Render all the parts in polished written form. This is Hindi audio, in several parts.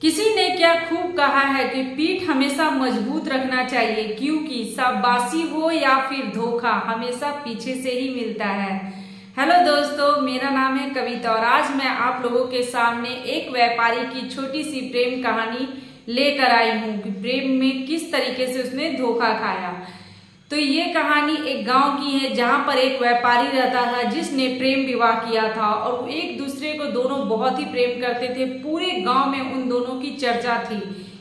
किसी ने क्या खूब कहा है कि पीठ हमेशा मजबूत रखना चाहिए, क्योंकि शाबाशी हो या फिर धोखा हमेशा पीछे से ही मिलता है। हेलो दोस्तों, मेरा नाम है कविता और आज मैं आप लोगों के सामने एक व्यापारी की छोटी सी प्रेम कहानी लेकर आई हूँ कि प्रेम में किस तरीके से उसने धोखा खाया। तो ये कहानी एक गांव की है जहां पर एक व्यापारी रहता था जिसने प्रेम विवाह किया था और वो एक दूसरे को दोनों बहुत ही प्रेम करते थे। पूरे गांव में उन दोनों की चर्चा थी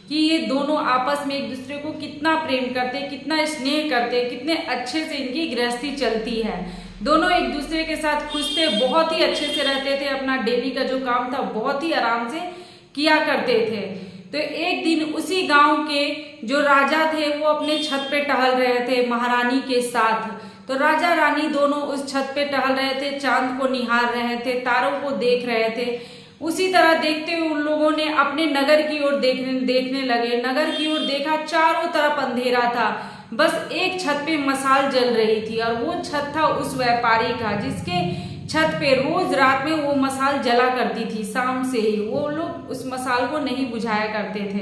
कि ये दोनों आपस में एक दूसरे को कितना प्रेम करते, कितना स्नेह करते, कितने अच्छे से इनकी गृहस्थी चलती है। दोनों एक दूसरे के साथ खुश थे, बहुत ही अच्छे से रहते थे, अपना डेली का जो काम था बहुत ही आराम से किया करते थे। तो एक दिन उसी गांव के जो राजा थे वो अपने छत पे टहल रहे थे महारानी के साथ। तो राजा रानी दोनों उस छत पे टहल रहे थे, चांद को निहार रहे थे, तारों को देख रहे थे। उसी तरह देखते हुए उन लोगों ने अपने नगर की ओर देखने लगे। नगर की ओर देखा, चारों तरफ अंधेरा था, बस एक छत पे मशाल जल रही थी और वो छत था उस व्यापारी का, जिसके छत पे रोज रात में वो मशाल जला करती थी। शाम से ही वो लोग उस मशाल को नहीं बुझाया करते थे।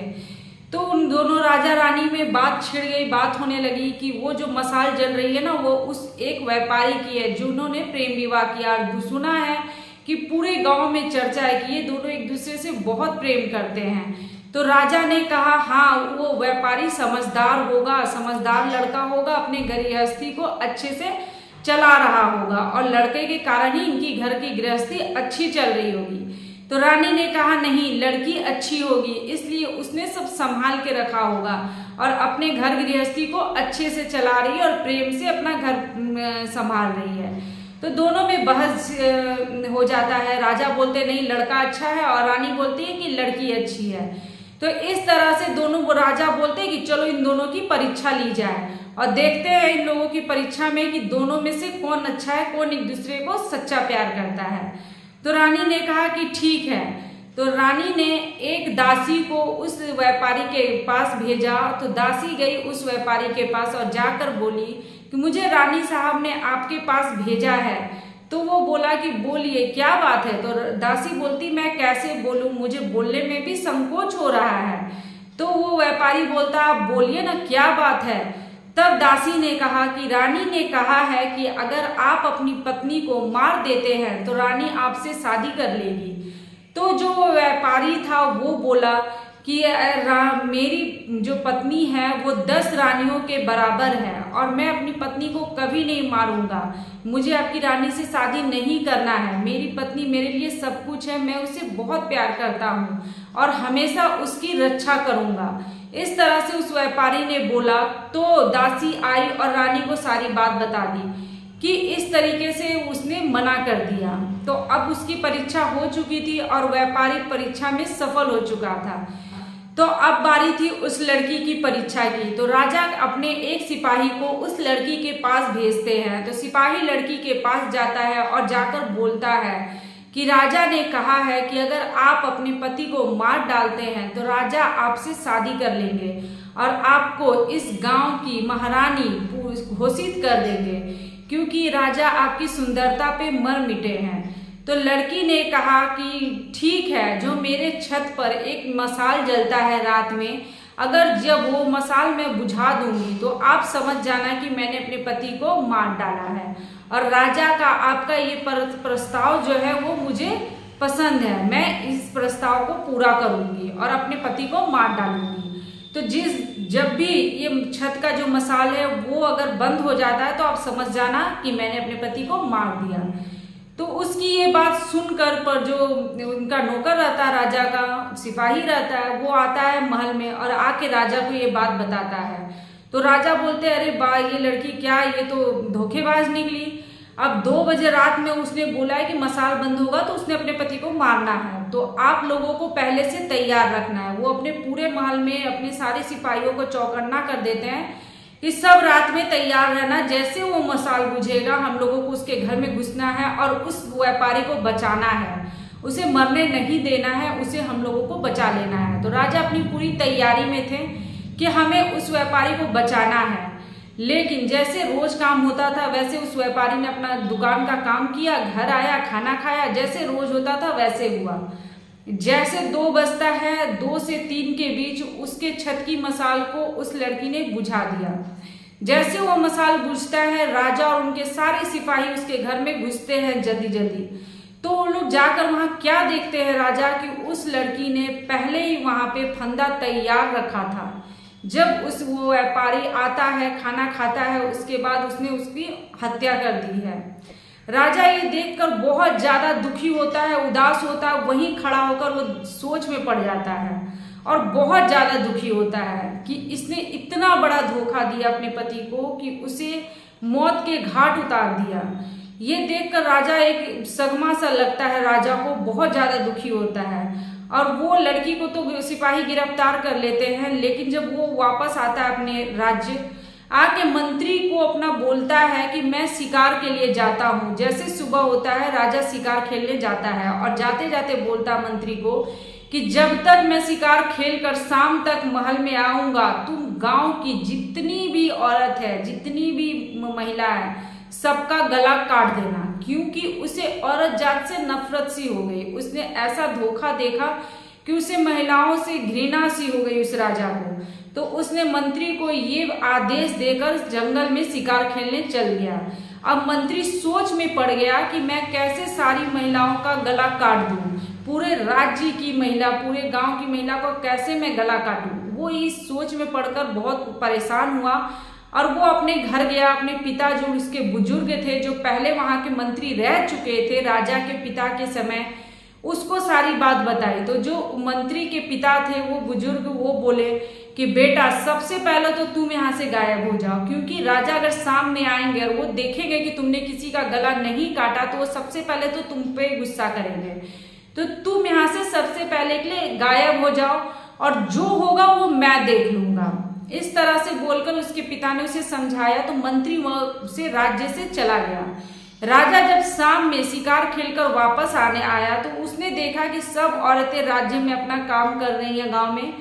तो उन दोनों राजा रानी में बात छिड़ गई, बात होने लगी कि वो जो मशाल जल रही है ना, वो उस एक व्यापारी की है जिन्होंने प्रेम विवाह किया। और सुना है कि पूरे गांव में चर्चा है कि ये दोनों एक दूसरे से बहुत प्रेम करते हैं। तो राजा ने कहा, हाँ वो व्यापारी समझदार होगा, समझदार लड़का होगा, अपने गृहस्थी को अच्छे से चला रहा होगा और लड़के के कारण ही इनकी घर की गृहस्थी अच्छी चल रही होगी। तो रानी ने कहा, नहीं, लड़की अच्छी होगी इसलिए उसने सब संभाल के रखा होगा और अपने घर गृहस्थी को अच्छे से चला रही है और प्रेम से अपना घर संभाल रही है। तो दोनों में बहस हो जाता है। राजा बोलते नहीं, लड़का अच्छा है, और रानी बोलती है कि लड़की अच्छी है। तो इस तरह से दोनों राजा बोलते हैं कि चलो इन दोनों की परीक्षा ली जाए और देखते हैं इन लोगों की परीक्षा में कि दोनों में से कौन अच्छा है, कौन एक दूसरे को सच्चा प्यार करता है। तो रानी ने कहा कि ठीक है। तो रानी ने एक दासी को उस व्यापारी के पास भेजा। तो दासी गई उस व्यापारी के पास और जाकर बोली कि मुझे रानी साहब ने आपके पास भेजा है। तो वो बोला कि बोलिए क्या बात है। तो दासी बोलती, मैं कैसे बोलूं, मुझे बोलने में भी संकोच हो रहा है। तो वो व्यापारी बोलता, आप बोलिए ना, क्या बात है। तब दासी ने कहा कि रानी ने कहा है कि अगर आप अपनी पत्नी को मार देते हैं तो रानी आपसे शादी कर लेगी। तो जो व्यापारी था वो बोला कि मेरी जो पत्नी है वो 10 रानियों के बराबर है और मैं अपनी पत्नी को कभी नहीं मारूंगा। मुझे आपकी रानी से शादी नहीं करना है। मेरी पत्नी मेरे लिए सब कुछ है, मैं उसे बहुत प्यार करता हूँ और हमेशा उसकी रक्षा करूंगा। इस तरह से उस व्यापारी ने बोला। तो दासी आई और रानी को सारी बात बता दी कि इस तरीके से उसने मना कर दिया। तो अब उसकी परीक्षा हो चुकी थी और व्यापारी परीक्षा में सफल हो चुका था। तो अब बारी थी उस लड़की की परीक्षा की। तो राजा अपने एक सिपाही को उस लड़की के पास भेजते हैं। तो सिपाही लड़की के पास जाता है और जाकर बोलता है कि राजा ने कहा है कि अगर आप अपने पति को मार डालते हैं तो राजा आपसे शादी कर लेंगे और आपको इस गांव की महारानी घोषित कर देंगे, क्योंकि राजा आपकी सुंदरता पे मर मिटे हैं। तो लड़की ने कहा कि ठीक है, जो मेरे छत पर एक मशाल जलता है रात में, अगर जब वो मशाल मैं बुझा दूंगी तो आप समझ जाना कि मैंने अपने पति को मार डाला है। और राजा का आपका ये प्रस्ताव जो है वो मुझे पसंद है, मैं इस प्रस्ताव को पूरा करूंगी और अपने पति को मार डालूंगी। तो जब भी ये छत का जो मशाल है वो अगर बंद हो जाता है तो आप समझ जाना कि मैंने अपने पति को मार दिया। तो उसकी ये बात सुनकर पर जो उनका नौकर रहता है, राजा का सिपाही रहता है, वो आता है महल में और आके राजा को ये बात बताता है। तो राजा बोलते, अरे बा, ये लड़की क्या, ये तो धोखेबाज निकली। अब 2 बजे रात में उसने बोला है कि मशाल बंद होगा तो उसने अपने पति को मारना है। तो आप लोगों को पहले से तैयार रखना है। वो अपने पूरे महल में अपने सारे सिपाहियों को चौकन्ना कर देते हैं कि सब रात में तैयार रहना, जैसे वो मशाल बुझेगा हम लोगों को उसके घर में घुसना है और उस व्यापारी को बचाना है, उसे मरने नहीं देना है, उसे हम लोगों को बचा लेना है। तो राजा अपनी पूरी तैयारी में थे कि हमें उस व्यापारी को बचाना है। लेकिन जैसे रोज काम होता था वैसे उस व्यापारी ने अपना दुकान का काम किया, घर आया, खाना खाया, जैसे रोज होता था वैसे हुआ। जैसे 2 बजता है, 2 से 3 के बीच उसके छत की मसाल को उस लड़की ने बुझा दिया। जैसे वो मसाल बुझता है, राजा और उनके सारे सिपाही उसके घर में घुसते हैं जल्दी जल्दी। तो वो लोग जाकर वहां क्या देखते हैं राजा कि उस लड़की ने पहले ही वहां पे फंदा तैयार रखा था। जब वो व्यापारी आता है, खाना खाता है, उसके बाद उसने उसकी हत्या कर दी है। राजा ये देखकर बहुत ज्यादा दुखी होता है, उदास होता है, वहीं खड़ा होकर वो सोच में पड़ जाता है और बहुत ज्यादा दुखी होता है कि इसने इतना बड़ा धोखा दिया अपने पति को कि उसे मौत के घाट उतार दिया। ये देखकर राजा एक सदमा सा लगता है, राजा को बहुत ज्यादा दुखी होता है और वो लड़की को तो सिपाही गिरफ्तार कर लेते हैं। लेकिन जब वो वापस आता है अपने राज्य, आके मंत्री को अपना बोलता है कि मैं शिकार के लिए जाता हूँ। जैसे सुबह होता है, राजा शिकार खेलने जाता है और जाते जाते बोलता मंत्री को कि जब तक मैं शिकार खेल कर शाम तक महल में आऊंगा, तुम गांव की जितनी भी औरत है, जितनी भी महिला है, सबका गला काट देना। क्योंकि उसे औरत जात से नफरत सी हो गई। उसने ऐसा धोखा देखा कि उसे महिलाओं से घृणा सी हो गई उस राजा को। तो उसने मंत्री को ये आदेश देकर जंगल में शिकार खेलने चल गया। अब मंत्री सोच में पड़ गया कि मैं कैसे सारी महिलाओं का गला काट दूं, पूरे राज्य की महिला, पूरे गांव की महिला को कैसे मैं गला काटूं। वो इस सोच में पड़कर बहुत परेशान हुआ और वो अपने घर गया। अपने पिता जो उसके बुजुर्ग थे, जो पहले वहां के मंत्री रह चुके थे राजा के पिता के समय, उसको सारी बात बताई। तो जो मंत्री के पिता थे, वो बुजुर्ग, वो बोले कि बेटा सबसे पहले तो तुम यहाँ से गायब हो जाओ, क्योंकि राजा अगर सामने आएंगे और वो देखेंगे कि तुमने किसी का गला नहीं काटा तो वो सबसे पहले तो तुम पे गुस्सा करेंगे। तो तुम यहाँ से सबसे पहले के लिए गायब हो जाओ और जो होगा वो मैं देख लूंगा। इस तरह से बोलकर उसके पिता ने उसे समझाया। तो मंत्री से राज्य से चला गया। राजा जब शाम में शिकार खेलकर वापस आने आया तो उसने देखा कि सब औरतें राज्य में अपना काम कर रही हैं गांव में।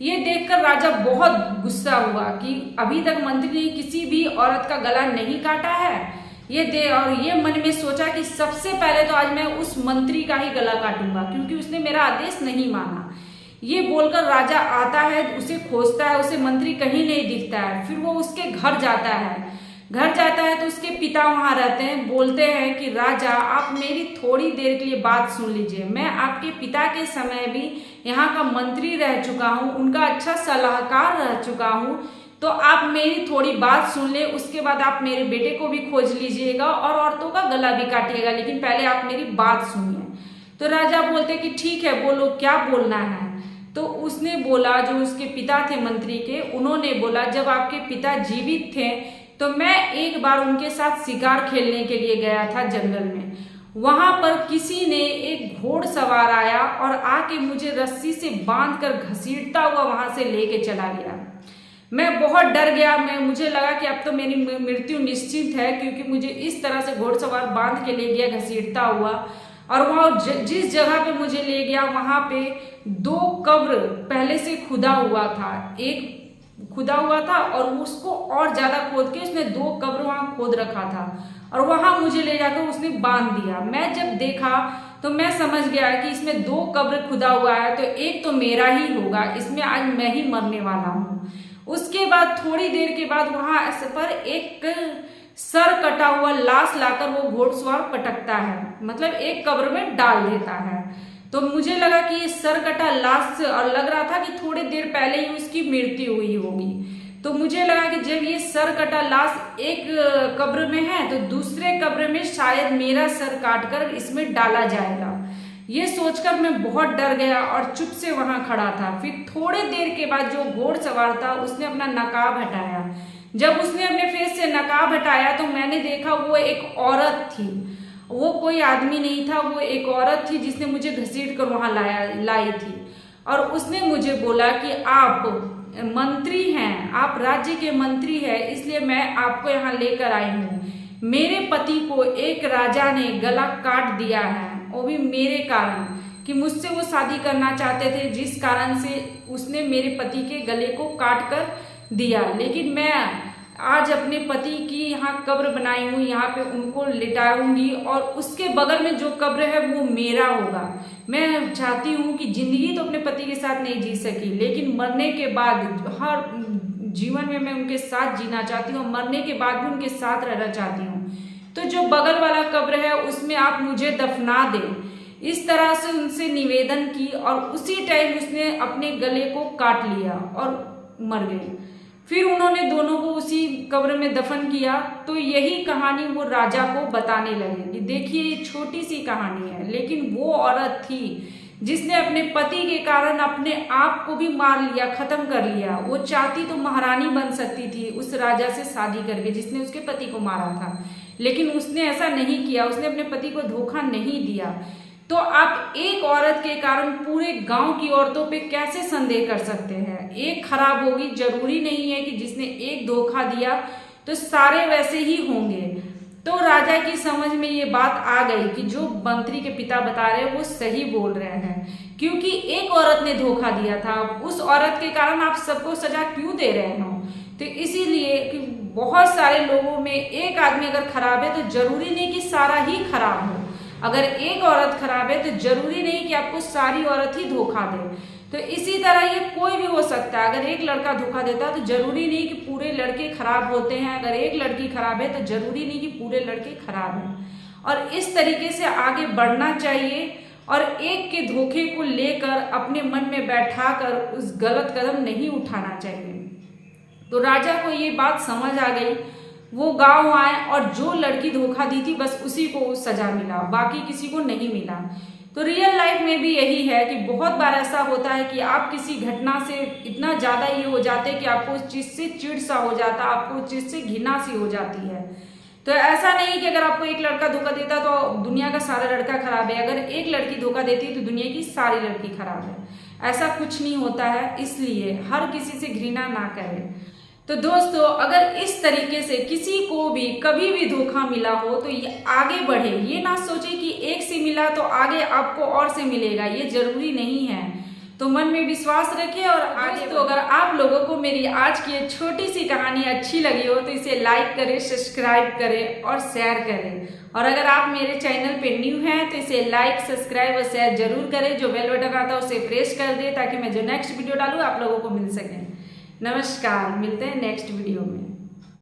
ये देखकर राजा बहुत गुस्सा हुआ कि अभी तक मंत्री ने किसी भी औरत का गला नहीं काटा है। और ये मन में सोचा कि सबसे पहले तो आज मैं उस मंत्री का ही गला काटूंगा, क्योंकि उसने मेरा आदेश नहीं माना। ये बोलकर राजा आता है, उसे खोजता है, उसे मंत्री कहीं नहीं दिखता है। फिर वो उसके घर जाता है। घर जाता है तो उसके पिता वहां रहते हैं। बोलते हैं कि राजा आप मेरी थोड़ी देर के लिए बात सुन लीजिए। मैं आपके पिता के समय भी यहाँ का मंत्री रह चुका हूँ, उनका अच्छा सलाहकार रह चुका हूँ। तो आप मेरी थोड़ी बात सुन ले, उसके बाद आप मेरे बेटे को भी खोज लीजिएगा और औरतों का गला भी काटिएगा, लेकिन पहले आप मेरी बात सुनिए। तो राजा बोलते कि ठीक है, बोलो क्या बोलना है। तो उसने बोला, जो उसके पिता थे मंत्री के, उन्होंने बोला जब आपके पिता जीवित थे तो मैं एक बार उनके साथ शिकार खेलने के लिए गया था जंगल में। वहां पर किसी ने, एक घोड़सवार आया और आके मुझे रस्सी से बांधकर घसीटता हुआ वहां से लेके चला गया। मैं बहुत डर गया। मुझे लगा कि अब तो मेरी मृत्यु निश्चित है, क्योंकि मुझे इस तरह से घोड़सवार बांध के ले गया घसीटता हुआ। और वहां जिस जगह पे मुझे ले गया वहां पे 2 कब्र पहले से खुदा हुआ था। एक खुदा हुआ था और उसको और ज्यादा खोद के उसने 2 कब्र वहां खोद रखा था और वहां मुझे ले जाकर उसने बांध दिया। मैं जब देखा तो मैं समझ गया कि इसमें 2 कब्र खुदा हुआ है, तो एक तो मेरा ही होगा, इसमें आज मैं ही मरने वाला हूँ। उसके बाद थोड़ी देर के बाद वहां ऐसे पर एक सर कटा हुआ लाश लाकर वो घोड़सवार पटकता है, मतलब एक कब्र में डाल देता है। तो मुझे लगा कि ये सर कटा लाश से, और लग रहा था कि थोड़ी देर पहले ही उसकी मृत्यु हुई होगी। तो मुझे लगा कि जब ये सर कटा लाश एक कब्र में है तो दूसरे कब्र में शायद मेरा सर काटकर इसमें डाला जाएगा। ये सोचकर मैं बहुत डर गया और चुप से वहां खड़ा था। फिर थोड़े देर के बाद जो घोड़सवार था उसने अपना नकाब हटाया। जब उसने अपने फेस से नकाब हटाया तो मैंने देखा वो एक औरत थी। वो कोई आदमी नहीं था, वो एक औरत थी जिसने मुझे घसीट कर वहां लाई थी। और उसने मुझे बोला कि आप मंत्री हैं, आप राज्य के मंत्री हैं, इसलिए मैं आपको यहाँ लेकर आई हूँ। मेरे पति को एक राजा ने गला काट दिया है, वो भी मेरे कारण, कि मुझसे वो शादी करना चाहते थे, जिस कारण से उसने मेरे पति के गले को काट कर दिया। लेकिन मैं आज अपने पति की यहाँ कब्र बनाई हूँ, यहाँ पे उनको लिटाऊंगी और उसके बगल में जो कब्र है वो मेरा होगा। मैं चाहती हूँ कि जिंदगी तो अपने पति के साथ नहीं जी सकी, लेकिन मरने के बाद हर जीवन में मैं उनके साथ जीना चाहती हूँ, मरने के बाद भी उनके साथ रहना चाहती हूँ। तो जो बगल वाला कब्र है उसमें आप मुझे दफना दें। इस तरह से उनसे निवेदन की और उसी टाइम उसने अपने गले को काट लिया और मर गई। फिर उन्होंने दोनों को उसी कब्र में दफन किया। तो यही कहानी वो राजा को बताने लगे कि देखिए ये छोटी सी कहानी है, लेकिन वो औरत थी जिसने अपने पति के कारण अपने आप को भी मार लिया, खत्म कर लिया। वो चाहती तो महारानी बन सकती थी उस राजा से शादी करके जिसने उसके पति को मारा था, लेकिन उसने ऐसा नहीं किया, उसने अपने पति को धोखा नहीं दिया। तो आप एक औरत के कारण पूरे गांव की औरतों पे कैसे संदेह कर सकते हैं? एक खराब होगी, जरूरी नहीं है कि जिसने एक धोखा दिया तो सारे वैसे ही होंगे। तो राजा की समझ में ये बात आ गई कि जो मंत्री के पिता बता रहे हैं वो सही बोल रहे हैं, क्योंकि एक औरत ने धोखा दिया था, उस औरत के कारण आप सबको सजा क्यों दे रहे हो? तो इसीलिए कि बहुत सारे लोगों में एक आदमी अगर खराब है तो जरूरी नहीं कि सारा ही खराब हो। अगर एक औरत खराब है तो जरूरी नहीं कि आपको सारी औरत ही धोखा दे। तो इसी तरह ये कोई भी हो सकता है। अगर एक लड़का धोखा देता है तो जरूरी नहीं कि पूरे लड़के खराब होते हैं, अगर एक लड़की खराब है तो जरूरी नहीं कि पूरे लड़के खराब हैं। और इस तरीके से आगे बढ़ना चाहिए और एक के धोखे को लेकर अपने मन में बैठाकर उस गलत कदम नहीं उठाना चाहिए। तो राजा को ये बात समझ आ गई। वो गांव आए और जो लड़की धोखा दी थी बस उसी को सजा मिला, बाकी किसी को नहीं मिला। तो रियल लाइफ में भी यही है कि बहुत बार ऐसा होता है कि आप किसी घटना से इतना ज़्यादा ये हो जाते हैं कि आपको उस चीज़ से चिढ़ सा हो जाता है, आपको उस चीज़ से घृणा सी हो जाती है। तो ऐसा नहीं कि अगर आपको एक लड़का धोखा देता तो दुनिया का सारा लड़का खराब है, अगर एक लड़की धोखा देती है तो दुनिया की सारी लड़की खराब है। ऐसा कुछ नहीं होता है, इसलिए हर किसी से घृणा ना करें। तो दोस्तों, अगर इस तरीके से किसी को भी कभी भी धोखा मिला हो तो ये आगे बढ़े, ये ना सोचे कि एक से मिला तो आगे आपको और से मिलेगा, ये जरूरी नहीं है। तो मन में विश्वास रखें और आगे। तो अगर आप लोगों को मेरी आज की ये छोटी सी कहानी अच्छी लगी हो तो इसे लाइक करें, सब्सक्राइब करें और शेयर करें। और अगर आप मेरे चैनल पे न्यू हैं तो इसे लाइक, सब्सक्राइब और शेयर जरूर करें। जो बेल बटन आता है उसे प्रेस कर दे ताकि मैं जो नेक्स्ट वीडियो डालूँ आप लोगों को मिल सके। नमस्कार, मिलते हैं नेक्स्ट वीडियो में।